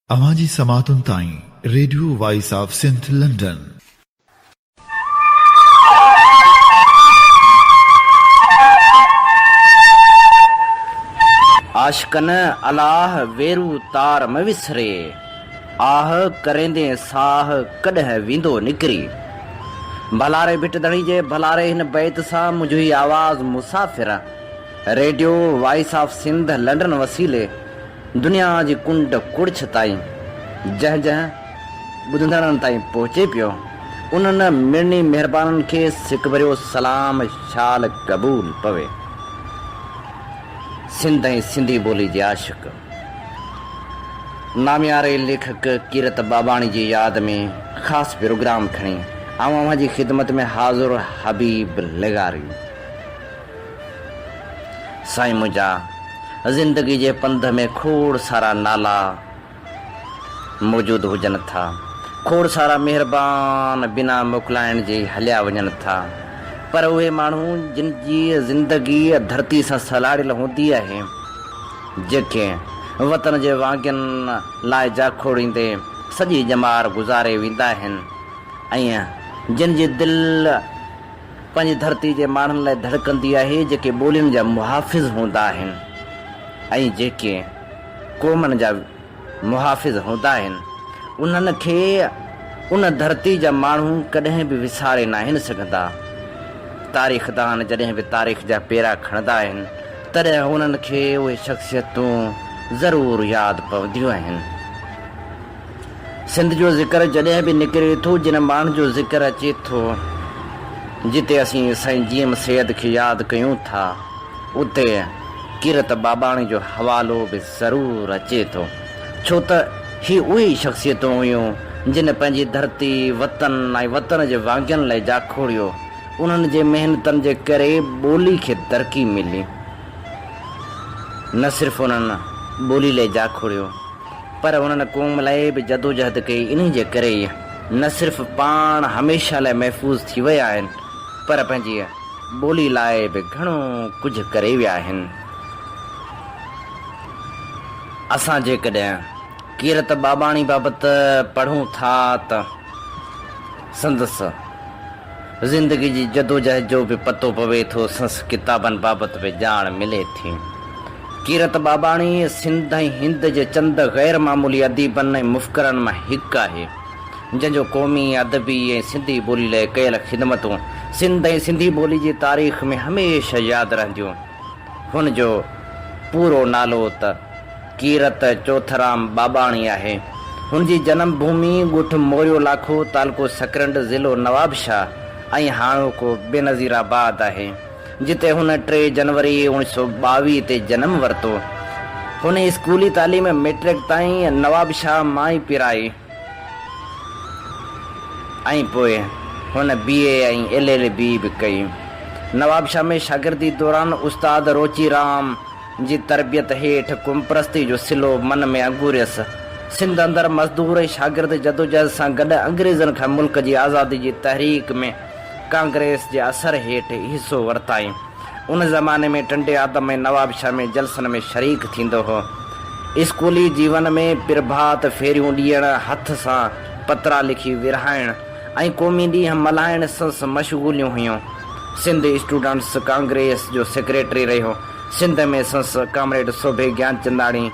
अवाजी समातुन ताई radio voice of Sindh London. आशकन अलाह वेरू तार म विसरे, आह करेंदे साह कॾहिं विंदो निकिरी। भलारे भिटधणी जे भलारे हिन बैत सां मुंहिंजी आवाज़ मुसाफ़िर radio voice of Sindh London वसीले दुनिया जी कुंड कुड़छ ताईं जंहिं जंहिं ॿुधंदड़नि ताईं पहुचे पियो, उन्हनि मिड़नी महिरबाननि खे सिक भरियो सलाम शाल क़बूल पवे। सिंध ऐं सिंधी ॿोली जे आशिक़ नामियारे लेखक कीरत बाबाणी जी यादि में ख़ासि प्रोग्राम खणी अवां जी ख़िदमत में हाज़ुर हबीब लेगारी। साईं मुंहिंजा ज़िंदगी जे पंध में खोड़ सारा नाला मौजूदु हुजनि था, खोड़ सारा महिरबान बिना मोकिलाइण जे हलिया वञनि था, पर उहे माण्हू जिन जी ज़िंदगी धरती सां सलाड़ियल हूंदी आहे, जेके वतन जे वांगियुनि लाइ जाखोड़ींदे सॼी जमार गुज़ारे वेंदा आहिनि, ऐं जिन जी दिलि पंहिंजी धरती जे माण्हुनि लाइ धड़कंदी आहे, जेके ॿोलियुनि जा मुहाफ़िज़ हूंदा आहिनि ऐं जेके क़ौमनि जा मुहाफ़िज़ हूंदा आहिनि, उन्हनि खे उन धरती जा माण्हू कॾहिं बि विसारे न आहिनि सघंदा। तारीख़दान जॾहिं बि तारीख़ जा पेरा खणंदा आहिनि, तॾहिं उन्हनि खे उहे शख़्सियतूं ज़रूरु यादि पवंदियूं आहिनि। सिंध जो ज़िक्र जॾहिं बि निकिरे थो, जिन माण्हू जो ज़िक्र अचे थो, जिते असीं साईं जीएम सैयद खे यादि कयूं था, उते कीरत बाबाणी जो हवालो बि ज़रूरु अचे थो, छो त ही उहे शख़्सियतूं हुयूं जिन पंहिंजी धरती वतन ऐं वतन जे वांगियुनि लाइ जाखोड़ियो। उन्हनि जे महिनतनि जे करे ॿोली खे तरक़ी मिली। न सिर्फ़ु उन्हनि ॿोली लाइ जाखोड़ियो, पर उन्हनि क़ौम लाइ बि जदोजहद कई। इन जे करे न सिर्फ़ु पाण हमेशह लाइ महफ़ूज़ थी विया आहिनि, पर पंहिंजी ॿोली लाइ बि घणो कुझु करे विया आहिनि। असां जेकॾहिं कीरत बाबाणी बाबति पढ़ूं था त संदसि ज़िंदगी जी जदोजहद जो बि पतो पवे थो, संस किताबनि बाबति बि ॼाण मिले थी। कीरत बाबाणी सिंध ऐं हिंद जे चंद ग़ैर मामूली अदीबनि ऐं मुफ़करनि मां हिकु आहे, जंहिंजो क़ौमी अदबी ऐं सिंधी ॿोली लाइ कयल ख़िदमतूं सिंध ऐं सिंधी ॿोली जी तारीख़ में हमेशह यादि रहंदियूं। हुन जो पूरो नालो त कीरत चोथराम बाबाणी आहे। हुन जी जनम भूमि ॻोठ मोरियो लाखो, तालको सकरंड, ज़िलो नवाबशाह ऐं हाणोको बेनज़ीराबाद आहे, जिते हुन 3 जनवरी 1922 ते जनम वरितो। हुन स्कूली तालीम मैट्रिक ताईं नवाबशाह मां ई पिराई ऐं पोइ हुन BA ऐं LLB बि कई। नवाबशाह में शागिर्दी दौरान उस्ताद रोचीराम जी तरबियत हेठि कुमपरस्ती जो सिलो मन में अंगूरियसि। सिंध अंदरि मज़दूर ऐं शागिर्द जदोजहद सां गॾु अंग्रेज़नि खां मुल्क जी आज़ादी जी तहरीक में कांग्रेस जे असर हेठि हिसो वरिताई। उन ज़माने में टंडे आदम ऐं नवाबशाह में जलसनि में शरीक थींदो हो। स्कूली जीवन में प्रभात फेरियूं ॾियण, हथ सां पतरा लिखी विरहाइण ऐं क़ौमी ॾींहं मल्हाइण संस मशगूलियूं हुयूं। सिंध स्टूडेंट्स कांग्रेस जो सेक्रेटरी रहियो। सिंध में संस कामरेड सोभे ज्ञानचंदाणी,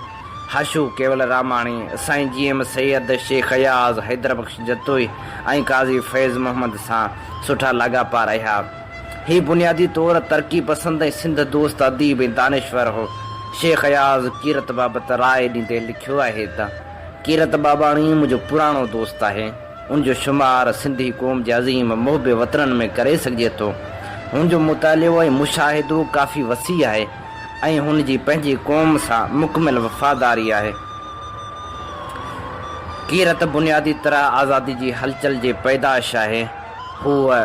हाशू केवल रामाणी, साईं जीएम सैयद, शेख अयाज़, हैदरबख्श जतोई ऐं काज़ी फैज़ मोहम्मद सां सुठा लाॻापा रहिया। ही बुनियादी तौर तरक़ी पसंद ऐं सिंध दोस्त अदीब ऐं दानिश्वर हो। शेख अयाज़ कीरत बाबति राय ॾींदे लिखियो आहे त कीरत बाबाणी मुंहिंजो पुराणो दोस्त आहे। उनजो शुमार सिंधी क़ौम जे अज़ीम मुहिब वतननि में करे सघिजे थो। हुनजो मुतालियो ऐं मुशाहिदो काफ़ी वसी आहे ऐं हुन जी पंहिंजी क़ौम सां मुकमिल वफ़ादारी आहे। कीरत बुनियादी तरह आज़ादी जी हलचल जे पैदाश आहे। हूअ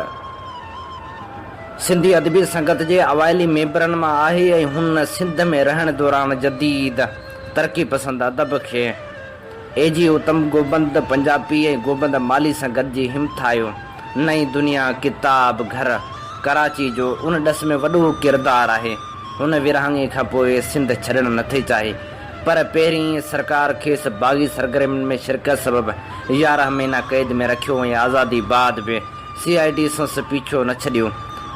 सिंधी अदबी संगत जे अवाइली मेंबरनि मां आहे ऐं हुन सिंध में रहण दौरान जदीद तरक़ी पसंद अदब खे एजी उत्तम गोबंद पंजाबी ऐं गोबंद माली सां गॾिजी हिमथायो। नई दुनिया, किताब घर कराची जो उन ॾस में वॾो किरदारु आहे। हुन विरहाङे खां पोइ सिंध छॾणु नथी चाहे, पर पहिरीं सरकार खेसि बाग़ी सरगर्मियुनि में शिरकत सबबि 11 महीना क़ैद में रखियो ऐं आज़ादी बाद बि CID संसि पीछो न छॾियो।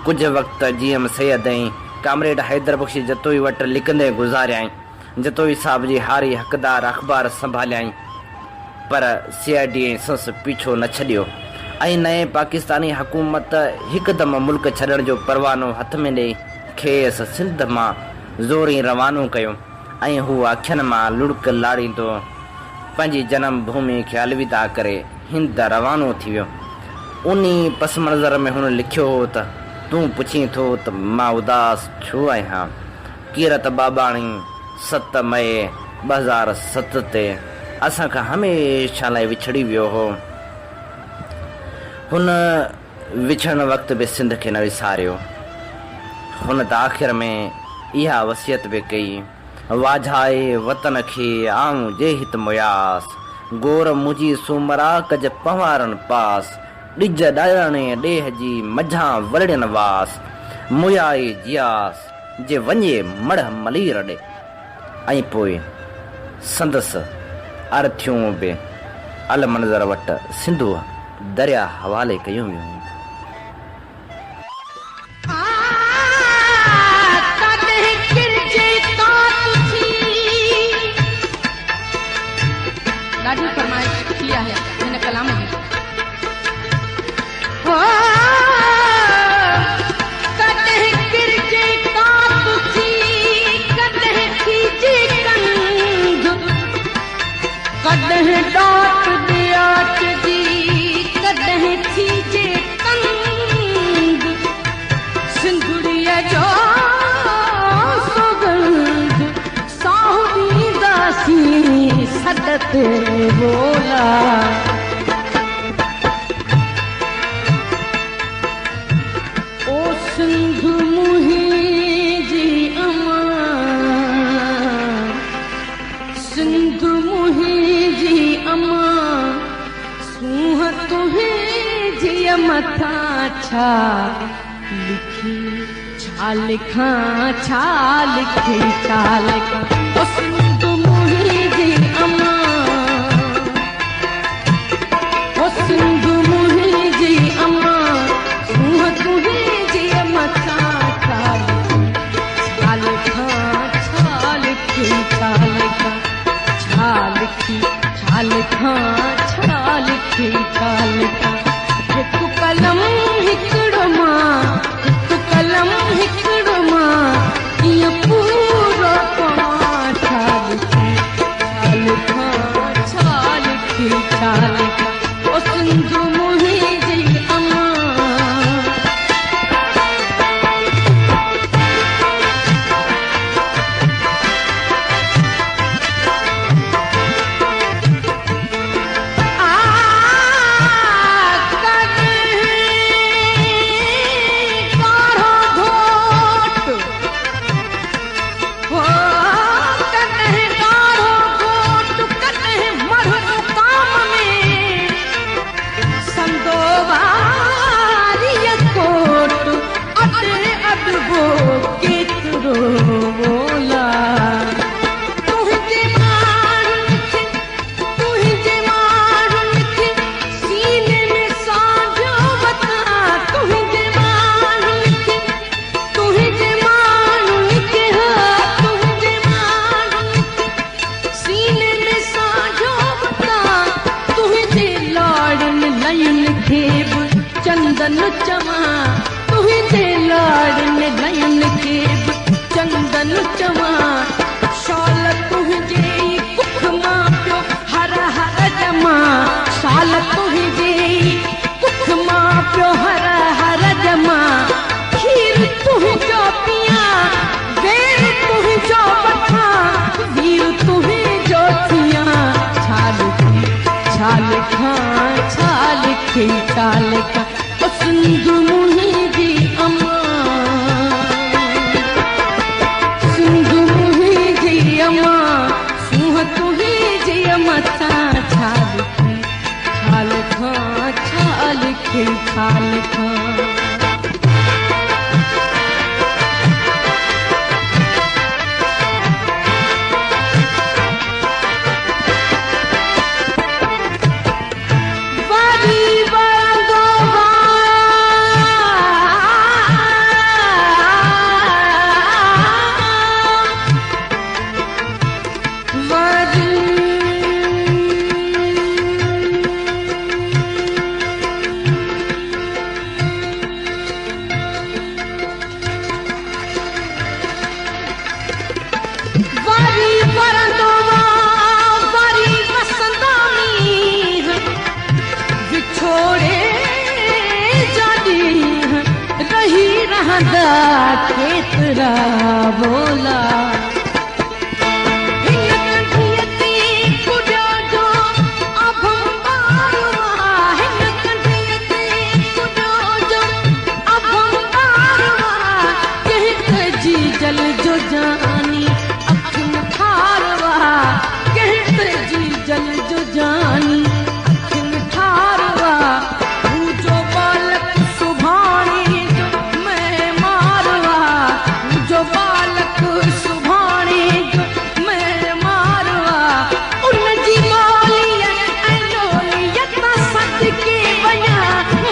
कुझु वक़्तु GM सैयद ऐं कामरेड हैदर बख़्शी जतोई वटि लिखंदे गुज़ारियाई। जतोई साहब जी हारी हक़दार अख़बार संभालियाई, पर CID ऐं संसि पीछो न छॾियो ऐं नए पाकिस्तानी हुकूमत हिकदमि मुल्क छॾण जो परवानो हथ में ॾेई खेसि सिंध मां ज़ोरी रवानो कयो ऐं हू अखियुनि मां लुड़क लाड़ींदो पंहिंजी जनम भूमि खे अलविदा करे हिंद रवानो थी वियो। उन पस मंज़र में हुन लिखियो हो त तूं पुछी थो त मां उदास छो आहियां। कीरत बाबाणी 7 मई 2007 ते असांखां हमेशह लाइ विछड़ी वियो हो। हुन विछड़ण वक़्तु बि सिंध खे न विसारियो। हुन त आख़िर में इहा वसियत बि कई, वाझाए वतन खे आऊं जे हित मुयास, गोर मुंहिंजी सूमरा कज पवारनि पास, ॾिज ॾायणे ॾेह जी मझां वरड़नि वास, मुयाए जियास जे वञे मड़ मलीर ॾे। ऐं पोइ संदसि अर्थियूं बि अल मंज़र वटि सिंधु दरिया हवाले कयूं वियूं। ॾाढी फरमाइश किया है हिन कलाम में। कॾहिं किरजे कात थी, कॾहिं थीजे कंध, कॾहिं डाट ॾियाट जी, कॾहिं थीजे कंध, सिंधुड़ीअ जो सुगंध साहु ॾींदासीं सॾते बोला। ओ सिंधु मुंहिंजी अमा, सिंधु मुंहिंजी अमा, सूंह तुंहिंजी मथां छा लिखी, छा लिखां छा लिखी, छा लिखां। ओ सिंधु मुंहिंजी अमा, ओ सिंधु मुंहिंजी अमा, सूंह तुंहिंजी मथां छा लिखां छा लिखी, छा लिखां, छा लिखी छा लिखां, छा लिखी छा लिखां। हिकु कलम हिकिड़ो मां, हिकु कलम हिकिड़ो मां, ईअं पूरो पवां छा लिखी, छा लिखां, छा लिखी छा लिखां। ओ सिंधु मुंहिंजी अमा, चंदन चवा तुझे लाड़ में नयन के चंदन चवा, शाल तुझे कुख मां पियो हर हर जमा, शाल तुझे कुख मां पियो हर हर जमा। खीर तुझो पिया देर तुझो बठा, वीर तुझो थिया, छाल छाल खां छाल खे छाल खां। सिंधु दा केतरा बोला जल जो जानी अखिन ठारवा कहते जी जल जो जानी अखिन ठारवा तू जो बालक सुभाणे जो मैं मारवा तू जो बालक सुभाणे जो मैं मारवा उन जी लोलियत सद के बया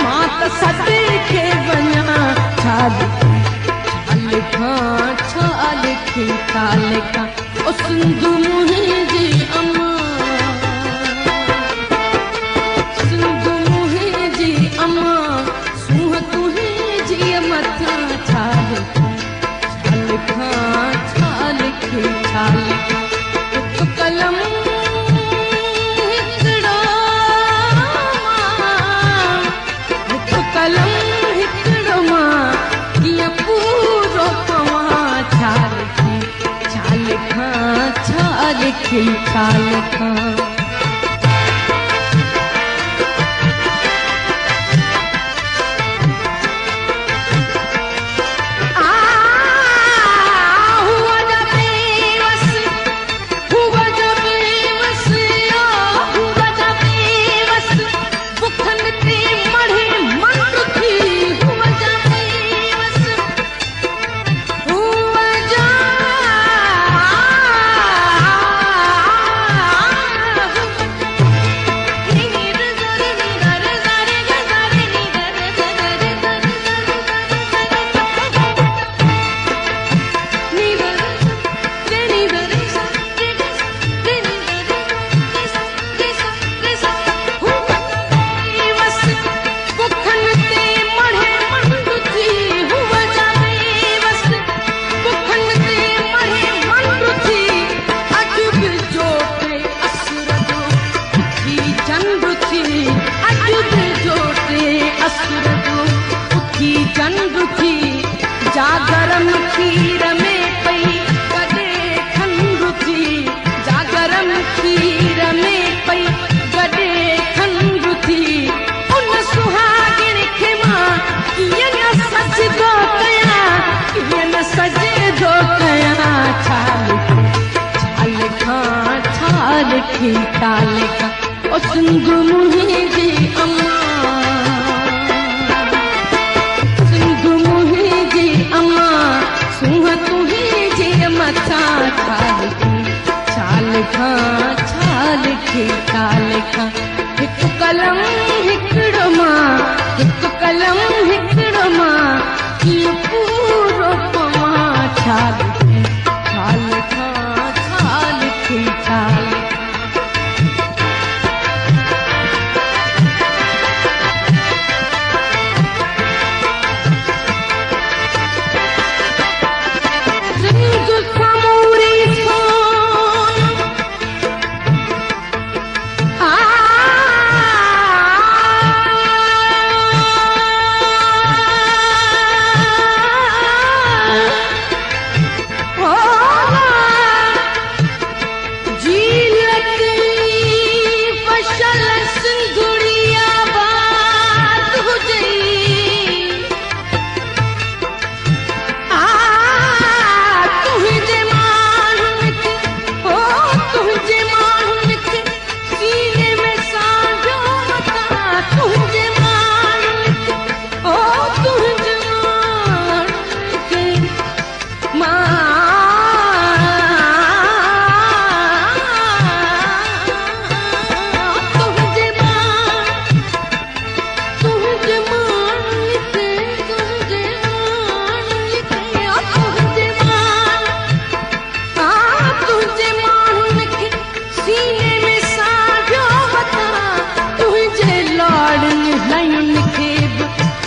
मात सद के बया छाद छाल खिलताल का ओ सिंधु मुंहिंजी अम्मा सिंधु मुंहिंजी अम्मा सूह तुंहिंजी मथां छाल छाल खिलताल हिकु कलम हिकु कलम हिकिड़ो मां कीअं पूरो छाल खिलताल खां जागरम खीर में पई गॾे खंडु थी जागरम खीर में पई गॾे खंडु थी उन सुहागिन खे मां कीअं न सजदो कयां कीअं न सजदो कयां छाल खिलताल खां ओ सिंधु मुंहिंजी अम्मा सूह तुंहिंजे मथां छाल खिलताल खां हिकु कलम हिकिड़ो मां हिकु कलम हिकिड़ो मां कीअं पूरो पवां छाल खिलताल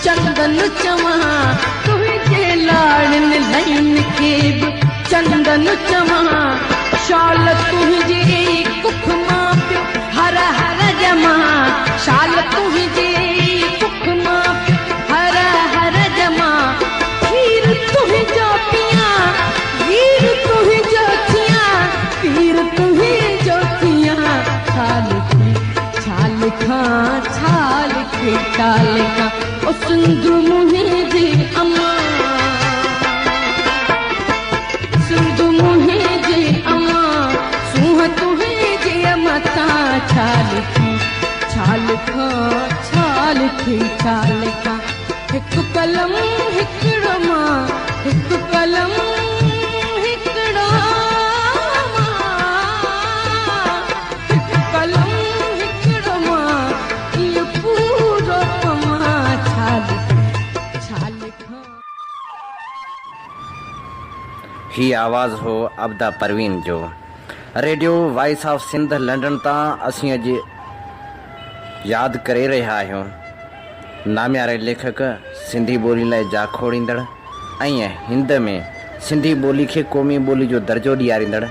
चंदन चवां तुझे लाड़न लइन के चंदन चवां शाल तुझे कुख मां पियो हर हर जमा शाल तुझे कुख मां पियो हर हर जमा छाल खां ओ सिंधु मुंहिंजी अम्मा सिंधु मुंहिंजी अम्मा सूंह तुंहिंजे मथां छाल खां छाल थी छाल खां हिकु कलम हिकिड़ो मां हिकु कलम हिकिड़ो हिकु कलम हिकिड़ो मां इहो पूरो मां छाल खां ही आवाज़ हो अब्दा परवीन जो। Radio voice of Sindh London तां असीं अॼु यादि करे रहिया आहियूं नाम्यारे लेखक सिंधी ॿोली लाइ जाखोड़ींदड़ ऐं हिंद में सिंधी ॿोली खे क़ौमी ॿोली जो दर्जो ॾियारींदड़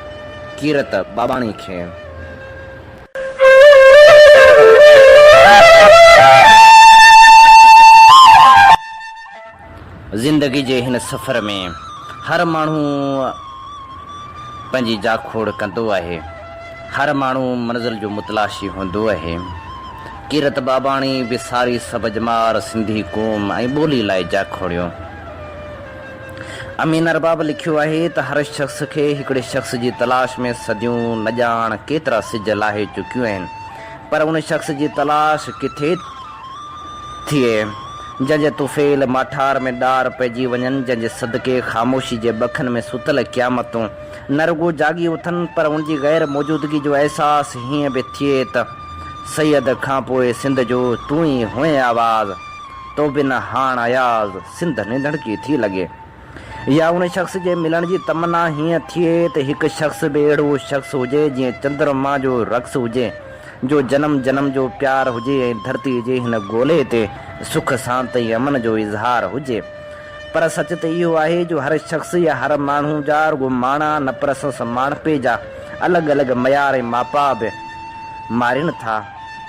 कीरत बाबाणी खे। ज़िंदगी जे हिन सफ़र में हर माण्हू पंहिंजी जाखोड़ कंदो आहे, हर माण्हू मंज़िल जो मुतलाशी हूंदो आहे। कीरत बाबाणी बि सारी सब जमार सिंधी क़ौम ऐं ॿोली लाइ जाखोड़ियो। अमीन अरबाब लिखियो आहे त हर शख़्स खे हिकिड़े शख़्स जी तलाश में सदियूं न ॼाण केतिरा सिज लाहे चुकियूं आहिनि, पर उन शख़्स जी तलाश किथे थिए जंहिंजे तुफ़ेल माठार में ॾार पइजी वञनि, जंहिंजे सदके ख़ामोशी जे बखनि में सुतल क़यामतूं न रुॻो जागी उथनि पर उनजी गैर मौजूदगी जो अहसासु हीअं बि थिए त सैयद खां पोइ सिंध जो तूं ई हुए आवाज़ तो बिन हाण अयाज़ सिंध निंदड़की थी लॻे। या उन शख़्स जे मिलण जी तमन्ना हीअं थिए त हिकु शख़्स बि अहिड़ो शख़्स हुजे जीअं चंद्रमा जो रक़्स हुजे, जो जन्म जन्म जो प्यार हुजे ऐं धरती जे हिन ॻोल्हे ते सुख शांति ऐं अमन जो इज़हार हुजे। पर सच त इहो आहे जो हर शख़्स या हर माण्हू जा रुॻो माणा न पर माणपे जा अलॻि अलॻि मयार ऐं मापा बि मारिनि था।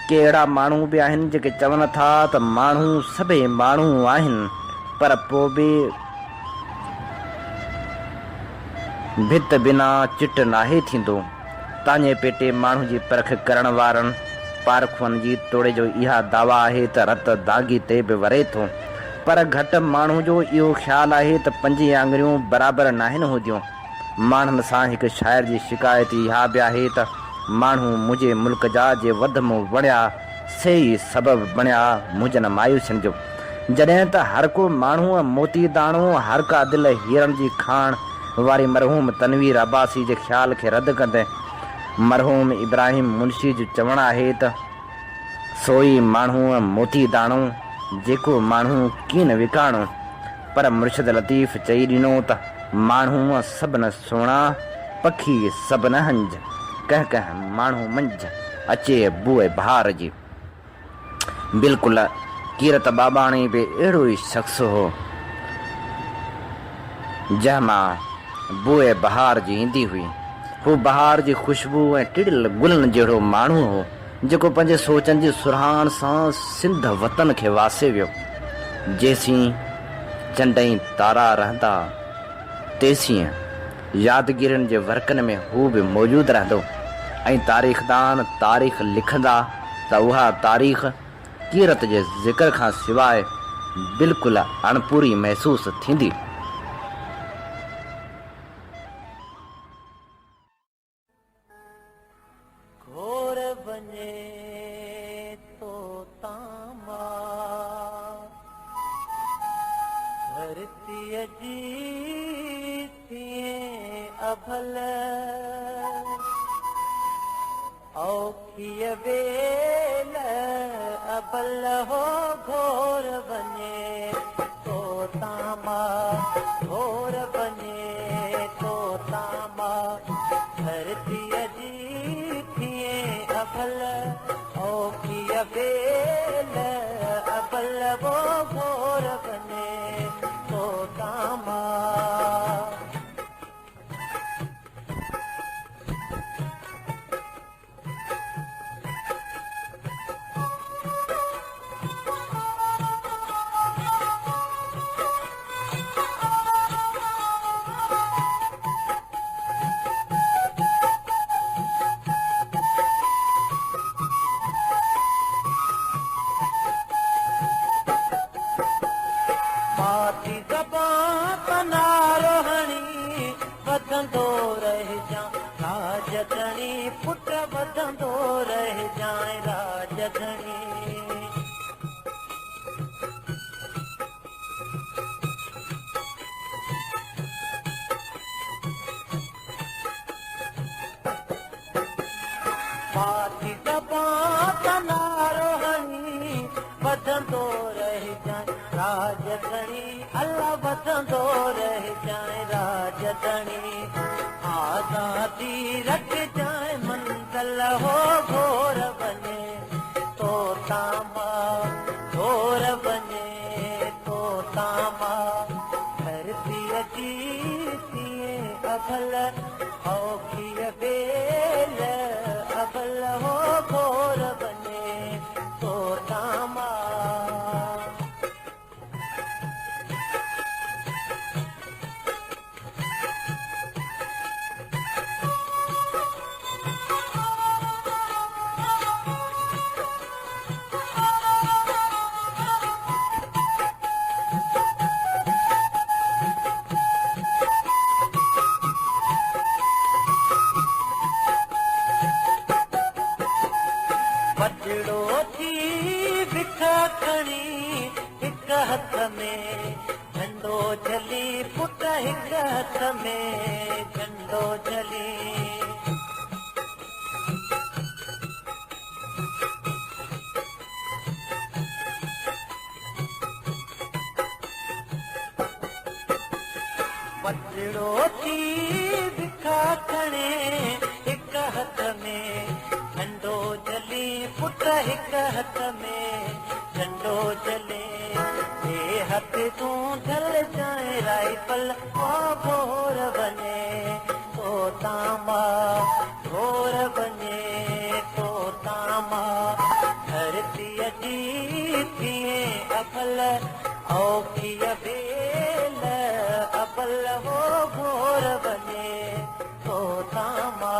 के अहिड़ा माण्हू बि आहिनि जेके चवनि था त माण्हू सभई माण्हू आहिनि, पर पोइ बि भित बिना चिट नाहे थींदो। तांजे पेटे माण्हू जी परख करण वारनि पारखुअनि जी तोड़े जो इहा दावा आहे त रत दागी ते बि वरे थो, पर घटि माण्हू जो इहो ख़्यालु आहे त 5 आङुरियूं बराबरि नाहिनि हूंदियूं। माण्हुनि सां हिकु शाइर जी शिकायत इहा बि आहे त माण्हू मुंहिंजे मुल्क जा जे वध मूं वणिया से ई सबबु बणिया मुंहिंजनि मायूसियुनि जो। जॾहिं त हर को माण्हू मोती दाणो हर का दिलि हीरनि जी खाण वारी मरहूम तनवीर अब्बासी जे ख़्याल खे रद्द कंदे मरहूम इब्राहिम मुंशी जो चवणु आहे त सोई माण्हू मोती दाणो जेको माण्हू कीन विकाणो, पर मुर्शिद लतीफ़ चई ॾिनो त माण्हू सभु न सुहिणा पखी सभु न हंज कह कह माण्हू मंझ अचे बुए बहार जी। बिल्कुलु कीरत बाबाणी बि अहिड़ो ई शख़्स हो जंहिंमां बुए बहार जी ईंदी हुई। हू बहार जी ख़ुशबू ऐं टिड़ियल गुलनि जहिड़ो माण्हू हो जेको पंहिंजे सोचनि जी सुरहाण सां सिंध वतन खे वासे वियो। जेसीं चंड ऐं तारा रहंदा तेसीं यादगिरियुनि जे वर्कनि में हू बि मौजूदु रहंदो ऐं तारीख़दान तारीख़ लिखंदा त उहा तारीख़ कीरत जे ज़िक्र खां सवाइ बिल्कुलु अणपूरी महसूसु थींदी। अबल हो घोर बने तो तामा घोर बने तो तामा धरती अजी थिए अबल ओ की अबेल अबल वो घोर बने तो तामा। पाती ज़बां तना रोहणी वधंदो रहिजां राजधणी पुट वधंदो रहिजां राजधणी पाती ज़बां तना रोहणी वधंदो रहिजां राजधणी अल्लाह वधंदो रहिजां राजधणी आज़ादी रखजांइ मंज़िल हो घोर बने तो तामा घोर बने तो तामा धरतीअ जी थिए अभल औखीअ बेल अभल हो घोर बने तो तामा वजड़ो थी बिख खणी हिक हथ में झंडो झली पुट हिक हथ में झंडो झली वजड़ो थी बिख खणे हिक हथ में झंडो जली पुट हिक हथ में झंडो जले हे हथ तूं ढल जाए राइफल घोर बने तो तामा घोर बने तो तामा धरतीअ जी थिए अबल औखीअ बेल अबल हो घोर बने तो तामा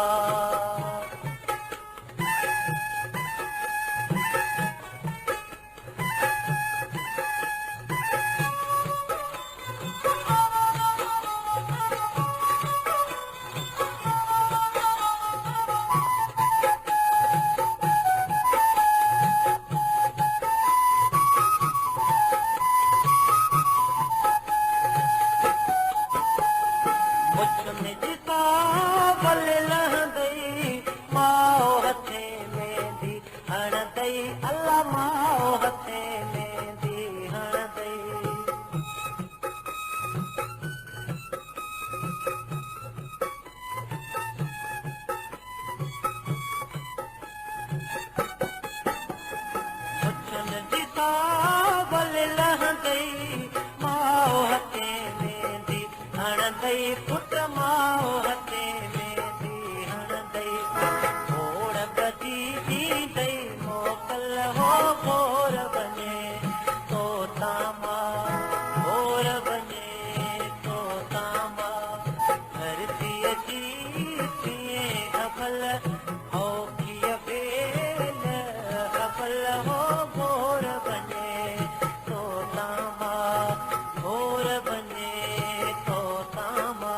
अल्लाह माओ हथे मेहंदी हणंदई पुछन जी सावल लहंदई माओ हथे मेहंदी हणंदई पुट माओ हथे मेहंदी हणंदई घोड़ बजी ॾींदई मोकल हो घोर बने तो तामा घोर बने तो तामा धरतीअ जी थिए अबल औखीअ बेल अबल हो घोर बने तो तामा घोर बने तो तामा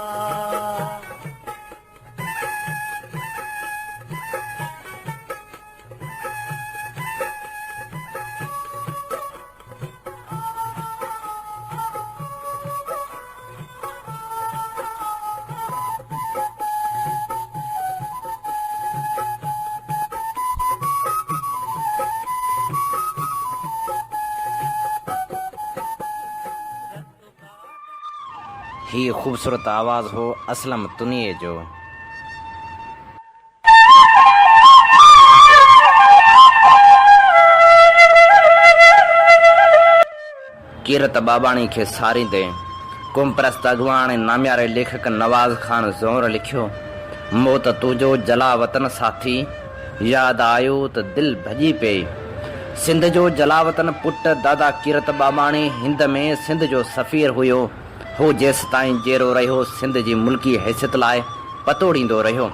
ही खूबसूरत आवाज हो असलम तुनिए जो। कीरत बाबाणी खे सारींदे कुमप्रस्त अगवान नाम्यारे लेखक नवाज़ खान ज़ोर लिखियो, मौत तुझो जला वतन साथी, याद आयो त दिल भॼी पे। सिंध जो जलावतन पुट दादा कीरत बाबाणी हिंद में सिंध जो सफ़ीर हुयो। हो जेस ताईं जेरो रहियो सिंध जी मुल्की हैसियत लाइ पतोड़ींदो रहियो।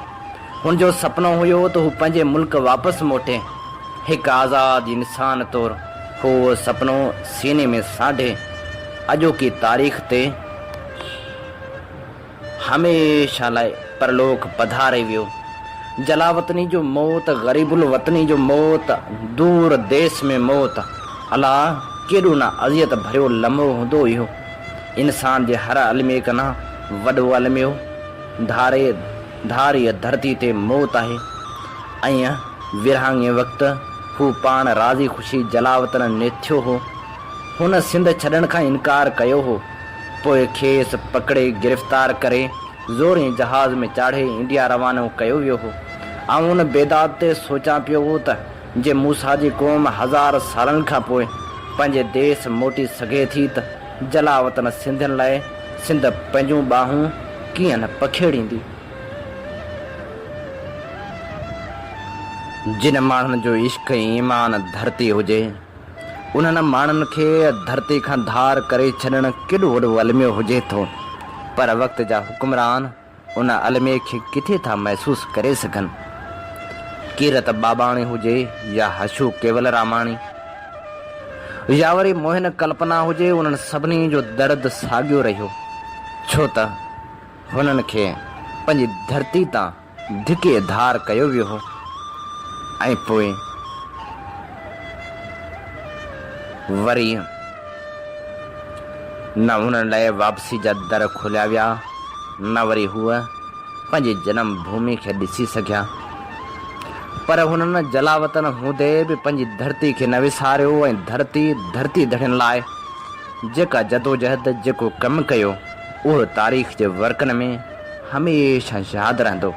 हुन जो सपनो हुयो त हू पंहिंजे मुल्क वापसि मोटे, हिकु आज़ाद इंसान तौरु। हो सपनो सीने में साढ़े अजो की तारीख़ ते हमेशा लाइ परलोक पधारे वियो। जलावतनी जो मौत, गरीबुल वतनी जो मौत, दूर देश में मौत, अलाह केॾो न अज़ियत भरियो लम्हो हूंदो इहो। इंसान जे हर अलमे कना वॾो अलमियो धारे धरती ते मौत आहे। ऐं विरहाङे वक़्तु हू पाण राज़ी ख़ुशी जलावतन नेथियो हो। हुन सिंध छॾण खां इनकार कयो हो। पोइ खेसि पकड़े गिरफ़्तार करे ज़ोरे जहाज़ में चाढ़े इंडिया रवानो कयो वियो हो। ऐं उन बेदाद ते सोचां पियो हो त जे मूसा जी क़ौम 1000 सालनि खां पोइ पंहिंजे देश मोटी सघे थी त जलावतन सिंधियुनि लाइ सिंध पंहिंजूं ॿाहूं कीअं न पखेड़ींदी। जिन माण्हुनि जो इश्क ईमान धरती हुजे, उन्हनि माण्हुनि खे धरती खां धार करे छॾणु केॾो वॾो अलमियो हुजे थो, पर वक़्त जा हुक्मरान उन अलमे खे किथे था महसूस करे सघनि। कीरत बाबाणी हुजे या हशू केवल रामाणी या वरी मोहिन कल्पना हुजे, उन्हनि सभिनी जो दर्द साॻियो रहियो, छो त हुननि खे पंहिंजी धरती तां धिके धार कयो वियो हो। ऐं पोइ वरी न हुननि लाइ वापसी जा दर खोलिया विया, न वरी हूअ पंहिंजी जनम भूमि खे ॾिसी सघिया। पर हुननि जलावतन हूंदे बि पंहिंजी धरती खे न विसारियो ऐं धरती धड़ियुनि लाइ जेका जदोजहद, जेको कमु कयो, उहो तारीख़ जे वर्कनि में हमेशह यादि रहंदो।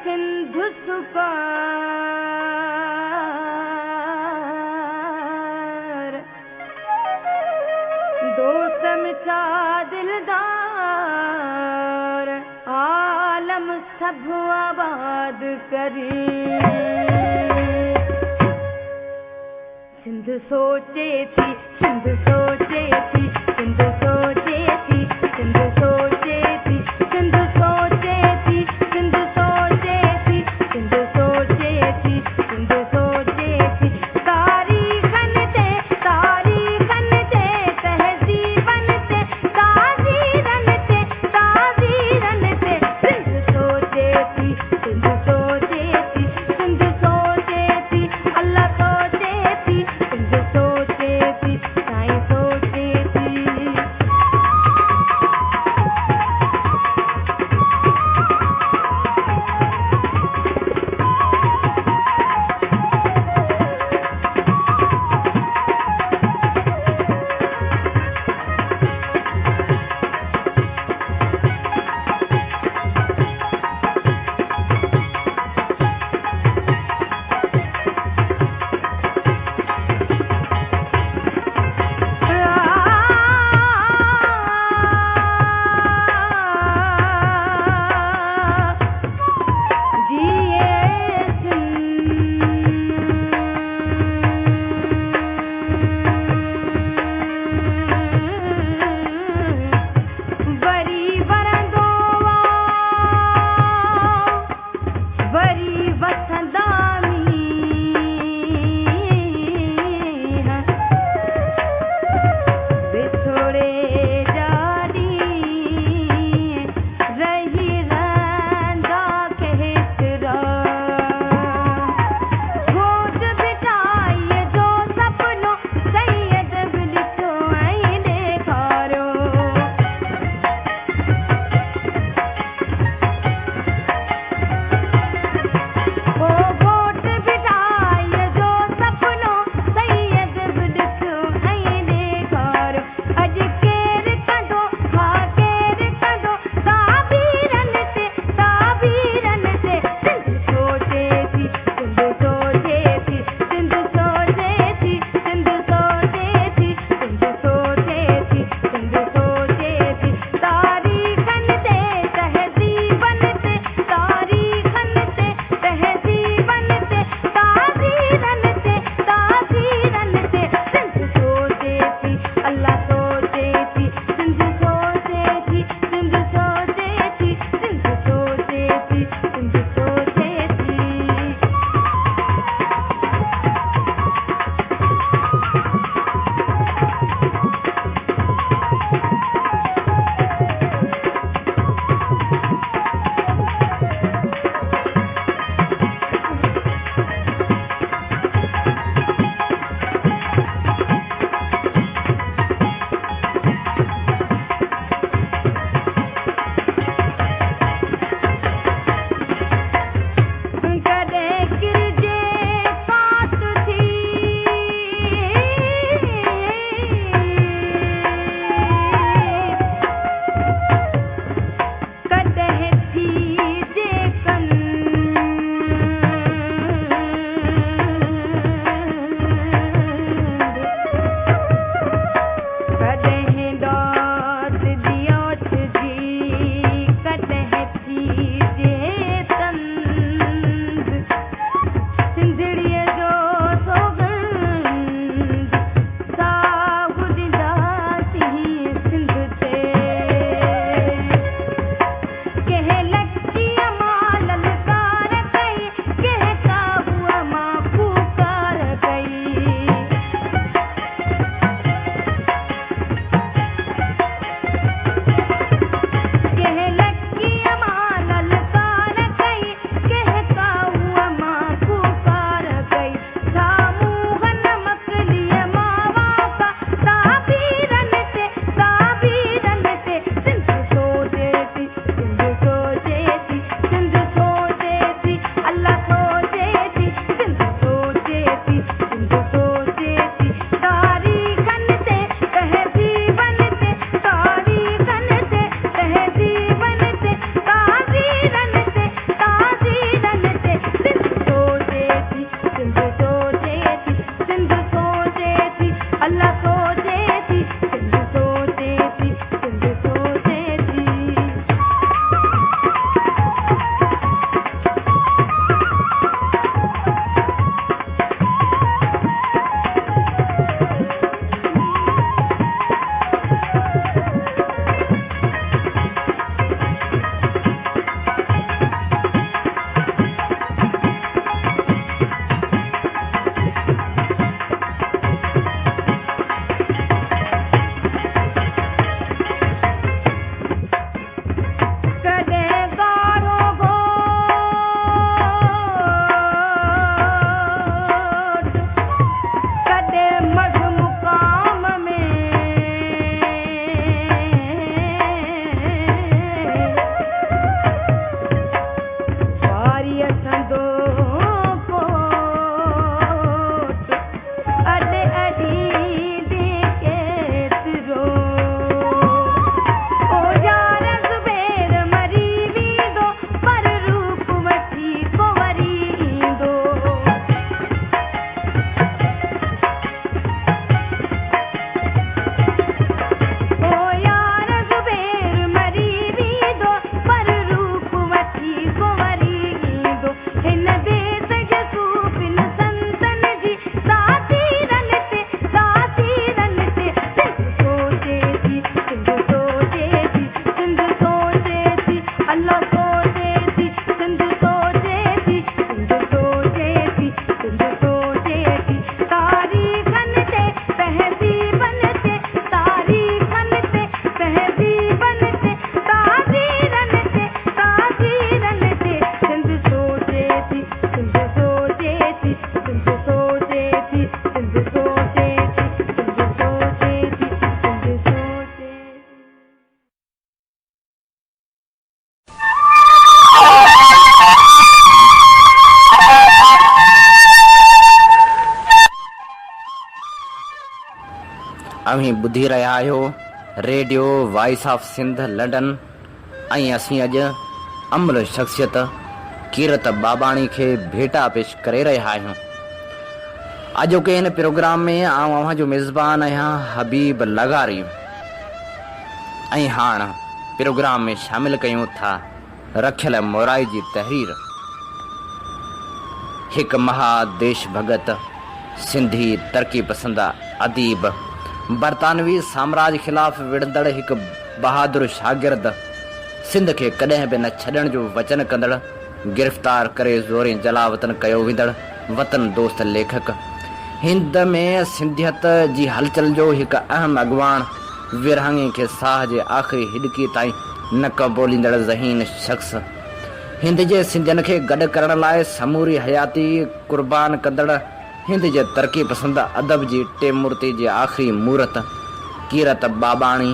सिंधु सुपार दो समचा दिलदार आलम सब आबाद करी। सिंध सोचे थी, सिंध सोचे थी, सिंध सोचे थी, सिंध सोचे थी, सिंध सोचे थी, सिंध सोचे थी, सिंध सोचे थी, सिंध सोचे थी। तारीखन ते तहजीबन ते ताजीरन ते सिंध सोचे थी, सिंध सोचे थी, सिंध सोचे थी, अल्लाह सोचे थी, सिंध सोचे थी, साईं सोचे थी। अवी ॿुधी रहिया आहियो radio voice of Sindh London ऐं असीं अॼु अमल शख्सियत कीरत बाबाणी खे भेटा पेश करे रहिया आहियूं। अॼोके हिन प्रोग्राम में आउं अव्हां जो मेज़बान आहियां हबीब लगारी ऐं हाणे प्रोग्राम में शामिल कयूं था रखियल मोराई जी तहरीर। हिकु महादेश भगत सिंधी तरक़ी पसंद अदीब बरतानवी साम्राज्य खिलाफ़ विड़ंदड़ हिकु बहादुर शागिर्द सिंध खे कॾहिं बि न छॾण जो वचन कंदड़ गिरफ़्तार करे ज़ोरे जलावतन कयो वेंदड़ वतन दोस्त लेखक हिंद में सिंधियत जी हलचल जो हिकु अहम अॻवान विरहाङे खे साह जे आख़िरी हिॾकी ताईं न क़बूलींदड़ ज़हीन शख़्स हिंद जे सिंधियुनि खे गॾु करण लाइ समूरी हयाती क़ुर्बान कंदड़ हिंद जे तरक़ी पसंद अदब जी टेमूर्ति जी आख़िरी मूरत कीरत बाबाणी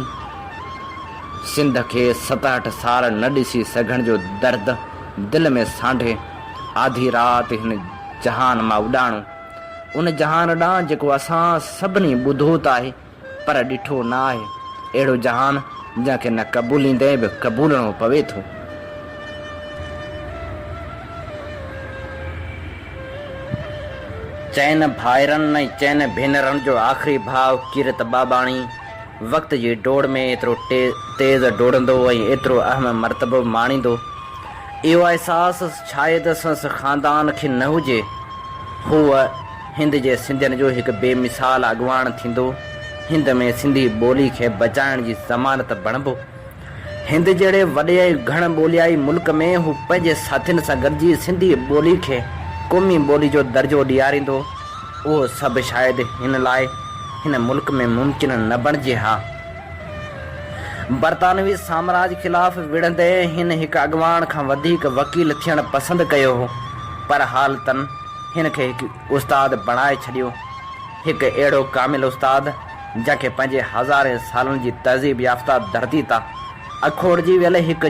सिंध खे 67 साल न ॾिसी सघण जो दर्द दिल में सांढे आधी राति हिन जहान मां उॾाणो उन जहान ॾांहुं जेको असां सभिनी ॿुधो त आहे पर ॾिठो न आहे, अहिड़ो जहान जंहिंखे न क़बूलींदे बि क़बूलणो पवे थो। चइनि भाइरनि ऐं चइनि भेनरनि जो आख़िरी भाउ कीरत बाबाणी वक़्त जी डोड़ में एतिरो तेज़ डोड़ंदो ऐं एतिरो अहम मर्तबो माणींदो, इहो अहसासु शायदि संस ख़ानदान खे न हुजे। हूअ हिंद जे सिंधियुनि जो हिकु बेमिसाल अॻवान थींदो, हिंद में सिंधी ॿोली खे बचाइण जी ज़मानत बणिबो। हिंद जहिड़े वॾे घण ॿोलियाई मुल्क में हू पंहिंजे साथियुनि सां गॾिजी सिंधी ॿोली खे क़ौमी ॿोली जो दर्जो ॾियारींदो, उहो सभु शायदि हिन लाइ हिन मुल्क में मुमकिन न बणिजे हा। बरतानवी साम्राज्य खिलाफ़ विड़ंदे हिन हिकु अॻवान खां वधीक वकील थियणु पसंदि कयो हो, पर हालतनि हिन खे हिकु उस्ताद बणाए छॾियो, हिकु अहिड़ो कामिल उस्ताद जंहिंखे पंहिंजे हज़ारे सालनि जी तहज़ीब याफ़्ता धरती तां अखोड़जी वियल हिकु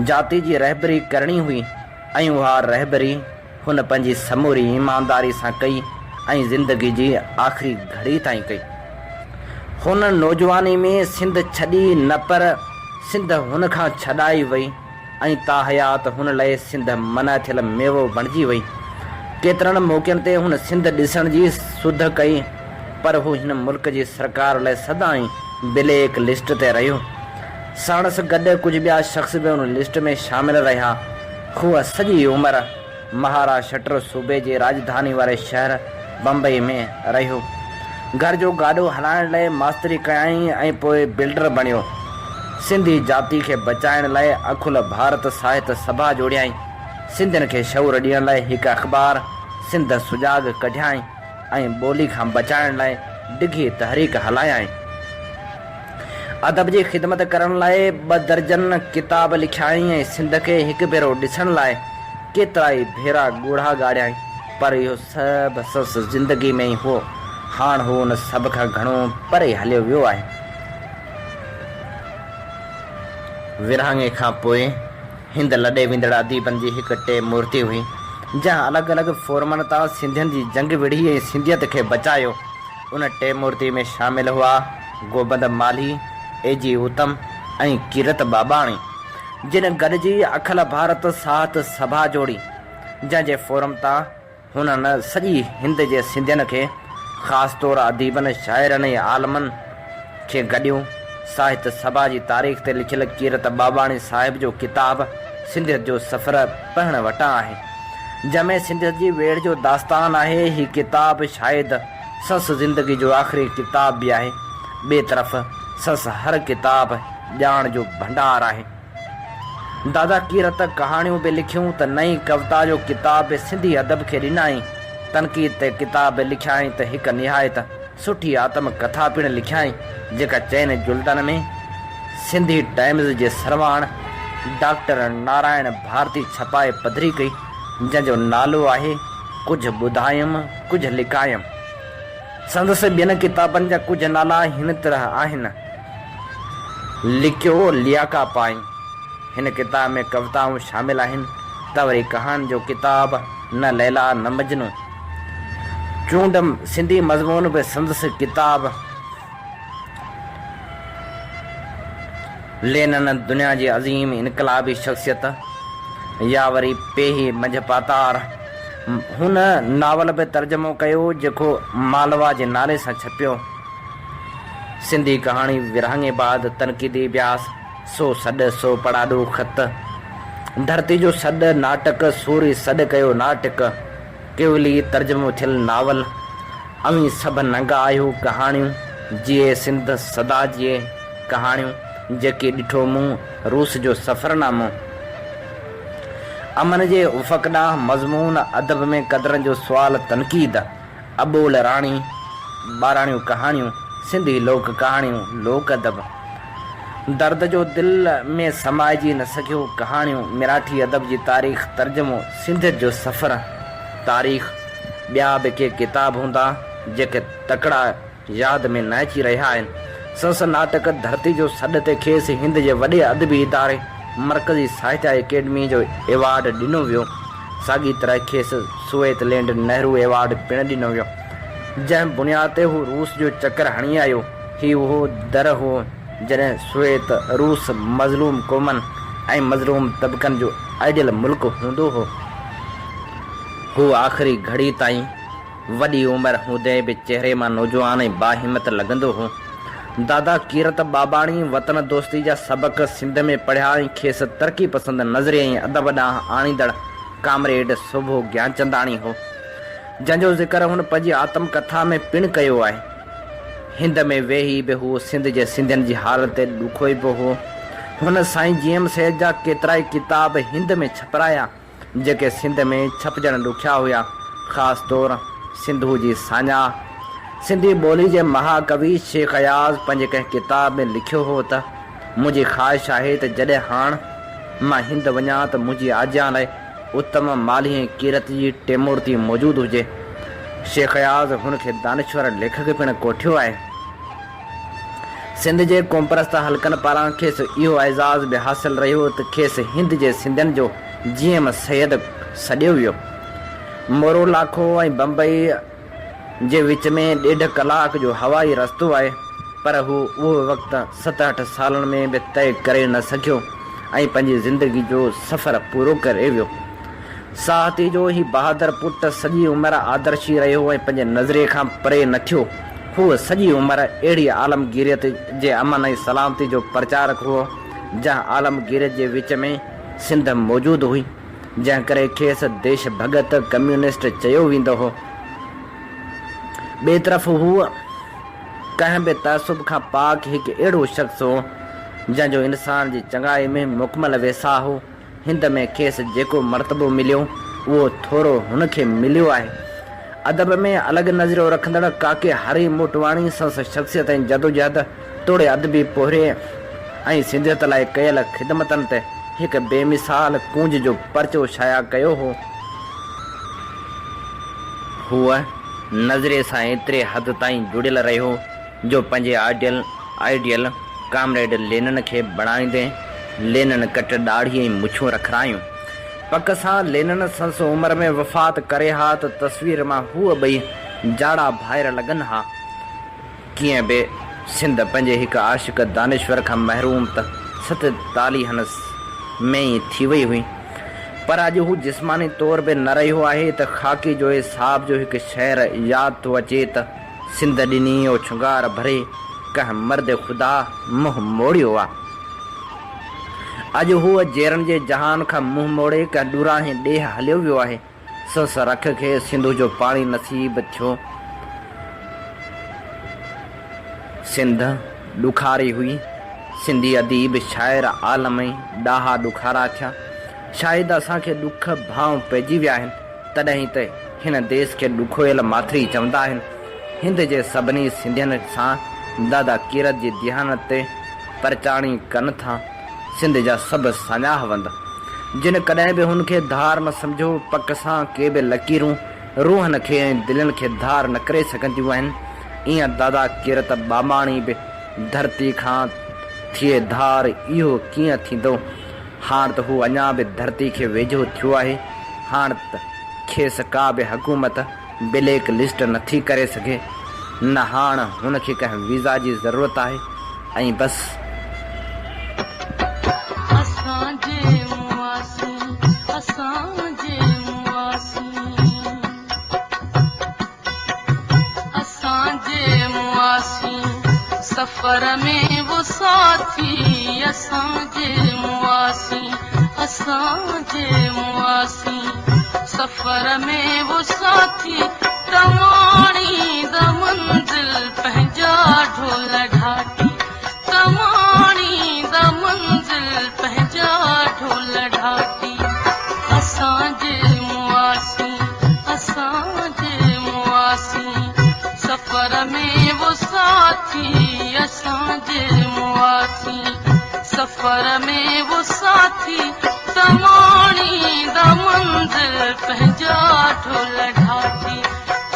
जाति जी रहबरी करणी हुई ऐं उहा रहबरी हुन पंहिंजी समूरी ईमानदारी सां कई ऐं ज़िंदगी जी आख़िरी घड़ी ताईं कई। हुन नौजवानी में सिंध छॾी न पर सिंध हुन खां छॾाई वई ऐं ताहयात हुन लाइ सिंध मना थियल मेवो बणिजी वई। केतिरनि मौक़नि ते हुन सिंध ॾिसण जी सुध कई, पर हू हिन मुल्क जी सरकार लाइ सदाईं ब्लैक लिस्ट ते रहियो। साणस गॾु कुझु ॿिया शख़्स बि हुन लिस्ट में शामिल रहिया। हूअ सॼी उमिरि महाराष्ट्र सूबे जे राजधानी वारे शहर बम्बई में रहियो। घर जो गाॾो हलाइण लाइ मास्तरी कयाई ऐं पोइ बिल्डर बणियो। सिंधी जाति खे बचाइण लाइ अखिल भारत साहित्य सभा जोड़ियाई। सिंधियुनि खे शौर ॾियण लाइ हिकु अख़बार सिंध सुजाग कढियाई ऐं ॿोली खां बचाइण लाइ डिघी तहरीक हलायाई। अदब जी ख़िदमत करण लाइ 2 दर्जन किताब लिखियाई ऐं सिंध खे हिकु भेरो ॾिसण लाइ केतिरा ई भेरा ॻोढ़ा ॻाढ़ियाई, पर इहो सभु सस ज़िंदगी में ई हो। हाणे हू उन सभ खां घणो परे हलियो वियो आहे। विरहाङे खां पोइ हिंद लॾे वेंदड़ अदीबनि जी हिकु टेमूर्ति हुई, जंहिं अलॻि अलॻि फ़ोरमनि तां सिंधियुनि जी जंग विढ़ी ऐं सिंधियत खे बचायो। उन टेमूर्ति में शामिल हुआ गोबंद माली, एजी उत्तम ऐं कीरत बाबाणी, जिन गॾिजी अखिल भारत साहित्य सभा जोड़ी, जंहिंजे फ़ोरम तां हुननि सॼी हिंद जे सिंधियुनि खे ख़ासि तौरु अदीबनि शाइरनि ऐं आलमनि खे गॾियो। साहित्य सभा जी तारीख़ ते लिखियल कीरत बाबाणी साहिब जो किताब सिंधियत जो सफ़र पढ़ण वटां आहे, जंहिंमें सिंधियत जी वेड़ जो दास्तान आहे। हीउ किताब शायदि संस ज़िंदगी जो आख़िरी किताब बि आहे। ॿिए तरफ़ संस हर किताब ॼाण जो भंडार आहे। दादा कीरत कहाणियूं बि लिखियूं त नई कविता जो किताब बि सिंधी अदब खे ॾिनाई। तनक़ीद ते किताब लिखियाई त हिकु निहायत सुठी आत्म कथा पिणु लिखियाई, जेका चइनि जुल्दनि में सिंधी टाइम्स जे सरवाण डॉक्टर नारायण भारती छपाए पधरी कई, जंहिंजो नालो आहे कुझु ॿुधायमि कुझु लिकायमि। संदसि ॿियनि किताबनि जा कुझु नाला हिन तरह आहिनि। लिखियो लियाका पाई, हिन किताब में कविताऊं शामिल आहिनि त वरी कहाणी जो किताब न लैला न मजनू। चूंड सिंधी मज़मून बि संदसि किताब लेनन दुनिया जी अज़ीम इनकलाबी शख्सियत या वरी पेही मंझपातार हुन नावल बि तर्जुमो कयो जेको मालवा जे नाले सां छपियो। सिंधी कहाणी विरहाङे बाद तनक़ीदी ब्यास सो सॾ सो पड़ाॾो ख़त धरती जो सॾ नाटक सूरी सॾ कयो नाटक केवली तर्जुमो थियल नावल अवी सभु नंगा आहियो कहाणियूं जीअं सिंध सदा जीअं कहाणियूं जेके ॾिठो मूं रूस जो सफ़रनामो अमन जे उफ़क़ ॾांहुं मज़मून अदब में क़दरनि जो सुवाल तनक़ीद अबोल राणी ॿाराणियूं कहाणियूं सिंधी लोक कहाणियूं लोक अदब दर्द जो दिल में समाइजी न सघियो कहाणियूं मराठी अदब जी तारीख़ तर्जुमो सिंधियत जो सफ़र तारीख़ ॿिया बि के किताब हूंदा जेके तकड़ा यादि में न अची रहिया आहिनि। संस नाटक धरती जो सॾ ते खेसि हिंद जे वॾे अदबी इदारे मरकज़ी साहित्य अकेडमी जो एवॉर्ड ॾिनो वियो। साॻी तरह खेसि सुवेत लैंड नेहरू एवॉर्ड पिणु ॾिनो वियो। जंहिं बुनियाद ते हू रूस जो चकर हणी आयो ही उहो दर हो जॾहिं सुवेत रूस मज़लूम क़ौमनि ऐं मज़लूम तबक़नि जो आइडियल मुल्क हूंदो हो। हू आख़िरी घड़ी ताईं वॾी उमिरि हूंदे बि चहिरे मां नौजवान ऐं बाहिमत लॻंदो हो। दादा कीरत बाबाणी वतन दोस्ती जा सबक़ सिंध में पढ़िया ऐं खेसि तरक़ी पसंदि नज़रिये ऐं अदब ॾांहुं आणींदड़ कामरेड सुबो ज्ञानचंदाणी हो जंहिंजो ज़िक्र हुन पंहिंजी आत्मकथा में पिणु कयो आहे। हिंद में वेही बि हू सिंध जे सिंधियुनि जी हालत ते ॾुखोइबो हो। हुन साईं जीएम सेठ जा केतिरा ई किताब हिंद में छपराया जेके सिंध में छपजणु ॾुखिया हुआ। ख़ासि तौरु सिंधू जी साञा सिंधी ॿोली जे महाकवि शेख अयाज़ पंहिंजे कंहिं किताब में लिखियो हो त मुंहिंजी ख़्वाहिश आहे त जॾहिं हाणे मां हिंद वञा त मुंहिंजी आज्ञा लाइ उत्तम माली ऐं कीरत जी टेमूर्ति मौजूदु हुजे। शेख अयाज़ हुनखे दानिश्वर लेखक पिणु कोठियो आहे। सिंध जे क़ौमपरस्त हलकनि पारां खेसि इहो एज़ाज़ बि हासिलु रहियो त खेसि हिंद जे सिंधियुनि जो जीएम सैयद सॾियो वियो। मोरो लाखो ऐं बम्बई जे विच में 1.5 कलाक जो हवाई रस्तो आहे पर हू उहो वक़्तु 7-8 सालनि में बि तय करे न सघियो ऐं पंहिंजी ज़िंदगी जो सफ़र पूरो करे वियो। साहती जो ही बहादुर पुटु सॼी उमिरि आदर्शी रहियो ऐं पंहिंजे नज़रिये खां परे न थियो। हू सॼी उमिरि अहिड़ी आलमगीरियत जे अमन ऐं सलामती जो प्रचारक हुओ जंहिं आलमगीरियत जे विच में सिंध मौजूदु हुई जंहिं करे खेसि देश भगत कम्यूनिस्ट चयो वेंदो हो। ॿिए तरफ़ हू कंहिं बि तअसुब खां पाक हिकु अहिड़ो शख़्स हो जंहिंजो इंसान जी चङाई में मुकमल वेसा हो। हिंद में खेसि जेको मर्तबो मिलियो उहो थोरो हुनखे मिलियो आहे। अदब में अलॻि नज़रियो रखंदड़ काके हरी मोटवाणी संस शख़्सियत ऐं जदोजहद तोड़े अदबी पोहरे ऐं सिंधियत लाइ कयल ख़िदमतनि ते हिकु बेमिसाल कूंज जो परचो शाया कयो हो। हूअ नज़रिये सां एतिरे हद ताईं जुड़ियल रहियो जो पंहिंजे आइडियल कामरेड लेनिन खे बणाईंदे लेनिन कट ॾाढ़ी ऐं मुछूं रखायूं। पक सां लेनिन संस उमिरि में वफ़ात करे हा त तस्वीर मां हूअ ॿई जाड़ा भाइर लॻनि हा। कीअं बि सिंध पंहिंजे हिकु आशिक़ दानिश्वर खां महरूम त 47 में ई थी वई हुई पर अॼु हू जिस्मानी तौर बि न रहियो आहे त ख़ाकी जो हिसाब जो हिकु शहर यादि थो अचे त सिंध ॾिनी ओ छुंगार भरे कंहिं मर्द ख़ुदा मुंहुं मोड़ियो आहे। अॼु हूअ जेरनि जे जहान खां मुंहुं मोड़े कंहिं ॾुराहे ॾेह हलियो वियो आहे। सस रख खे सिंधु जो पाणी नसीब थियो। सिंध ॾुखारी हुई। सिंधी अदीब शाइर आलम ऐं ॾाहा ॾुखारा थिया। शायदि असांखे ॾुख भाव पइजी विया आहिनि तॾहिं त हिन देश खे ॾुखोयल माथिरी चवंदा आहिनि। हिंद जे सभिनी सिंधियुनि सां दादा कीरत जी दिहानत ते परचाणी कनि था। सिंध जा सभु सञाहवंद जिन कॾहिं बि हुनखे धार न सम्झो पक सां के बि लकीरूं रूहनि खे ऐं दिलनि खे धार न करे सघंदियूं आहिनि। ईअं दादा कीरत बाबाणी बि धरती खां थिए धार इहो कीअं थींदो। हाणे त हू अञा बि धरती खे वेझो थियो आहे। हाणे त खेसि का बि हुकूमत ब्लैक लिस्ट नथी करे सघे न हाणे हुनखे कंहिं वीज़ा जी ज़रूरत आहे ऐं बसि असांजे मुआसी असांजे मुआसी असांजे मुआसी सफ़र में वो साथी असांजे मुआसी असांजे मुआसी सफ़र में वो साथी तमाणी द मंज़िल पंहिंजा ढोल ढाटी तमाणी द मंज़िल पंहिंजा ढोल ढाटी असांजे मुआसी सफ़र में वो साथी असांजे मुआसी सफ़र में वो साथी तमाणी द मंज़िल पंहिंजा ढोल ढाटी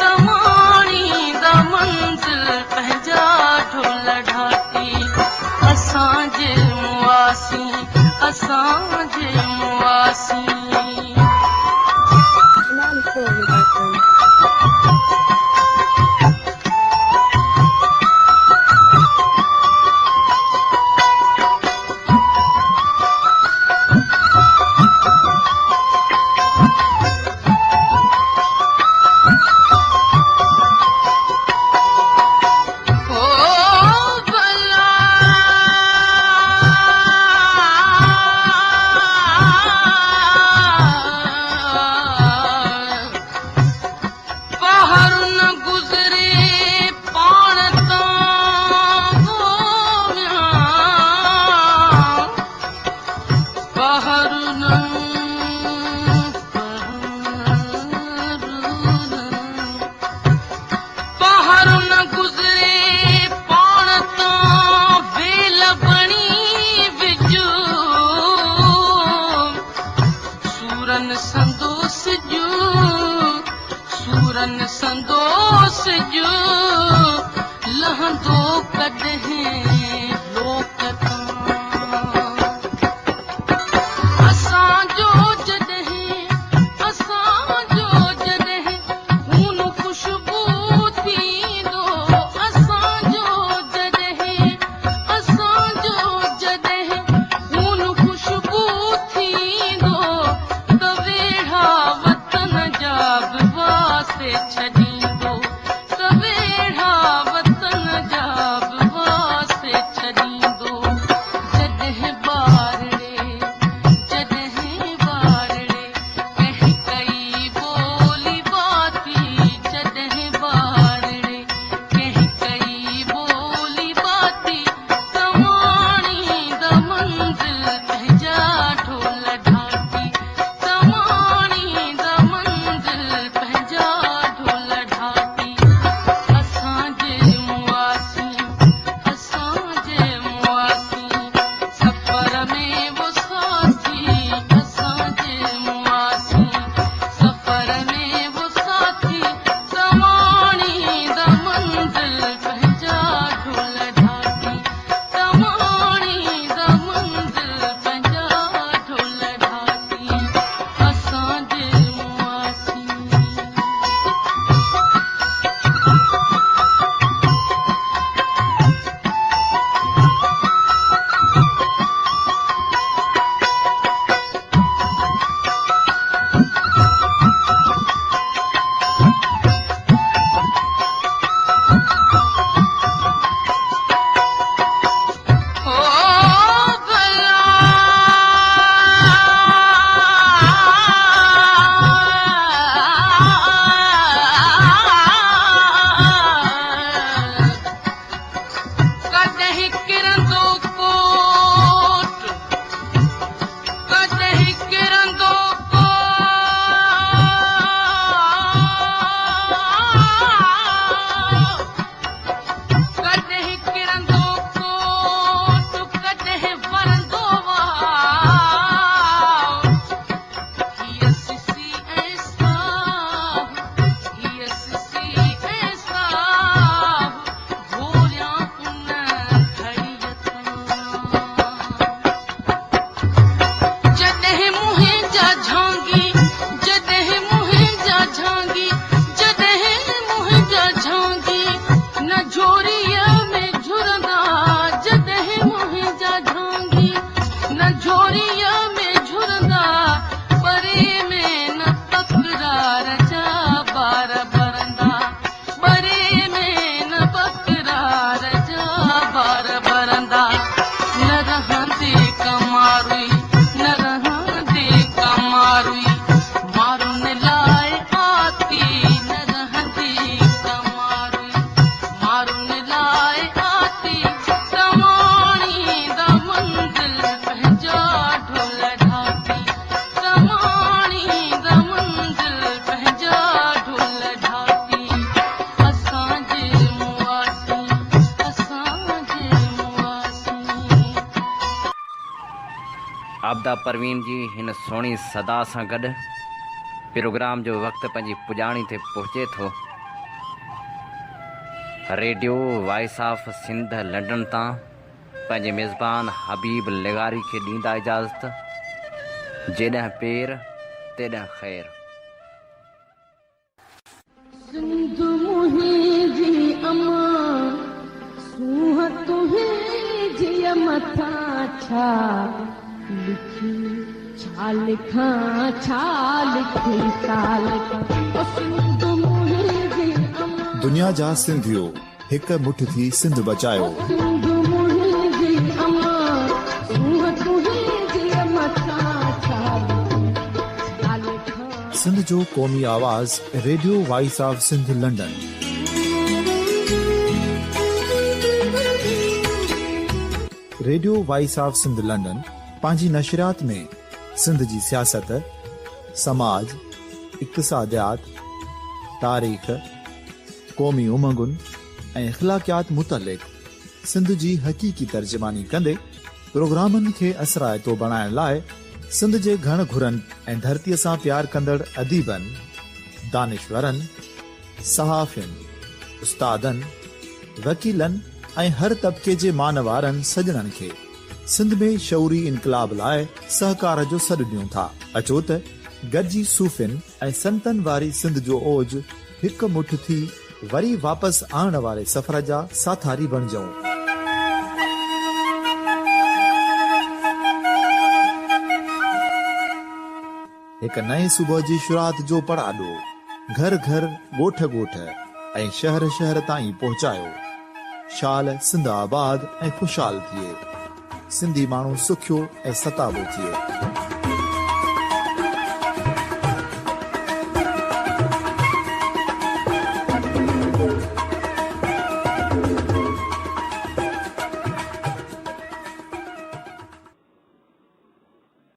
तमाणी द मंज़िल पंहिंजा ढोल ढाटी असांजे मुआसी असांजे मुआसी आपदा परवीन जी हिन सोणी सदा सां गॾु प्रोग्राम जो वक़्तु पंहिंजी पुॼाणी ते पहुचे थो। Radio voice of Sindh London तां पंहिंजे मेज़बान हबीब लेगारी खे ॾींदा इजाज़त। जेॾांहुं पेर तेॾांहुं ख़ैर। सिंध मुंहिंजी अमा सूंह तुंहिंजी मथां छा लिखी, छा लिखां छा लिखी साल खां। सिंध मुंहिंजी अमा दुनिया जा सिंधियो हिक मुठ थी सिंध बचायो। सिंध मुंहिंजी अमा सूंह तुंहिंजी मथां छा लिखी, छा लिखां। सिंध जो क़ौमी आवाज़ radio voice of Sindh London. Radio voice of Sindh London पंहिंजी नशरियात में सिंध जी सियासत, समाज, इक़्तिसादियात, तारीख़, क़ौमी उमंगुनि ऐं इख़्लाक़ियात मुतलिक़ सिंध जी हक़ीक़ी तर्जुमानी कंदे प्रोग्रामनि खे असराइतो बणाइण लाइ सिंध जे घण घुरनि ऐं धरतीअ सां प्यार कंदड़ अदीबनि, दानिशवरनि, सहाफ़ियुनि, उस्तादनि, वकीलनि ऐं हर तबिके जे मानवारनि सजणनि खे सिंध में शऊरी इनकलाब लाइ सहकार जो सॾु ॾियूं था। अचो त गॾिजी सूफ़ियुनि ऐं संतनि वारी सिंध जो ओज हिकु मुठ थी वरी वापसि आणण वारे सफ़र जा साथारी बणिजऊं। हिक नए सुबुह जी शुरूआत जो पड़ाॾो घर घर, ॻोठ ॻोठ ऐं शहर शहर ताईं पहुचायो। शाल सिंध आबाद ऐं खुशहाल थिए, सिंधी माण्हू सुखियो ऐं सताबो थिए।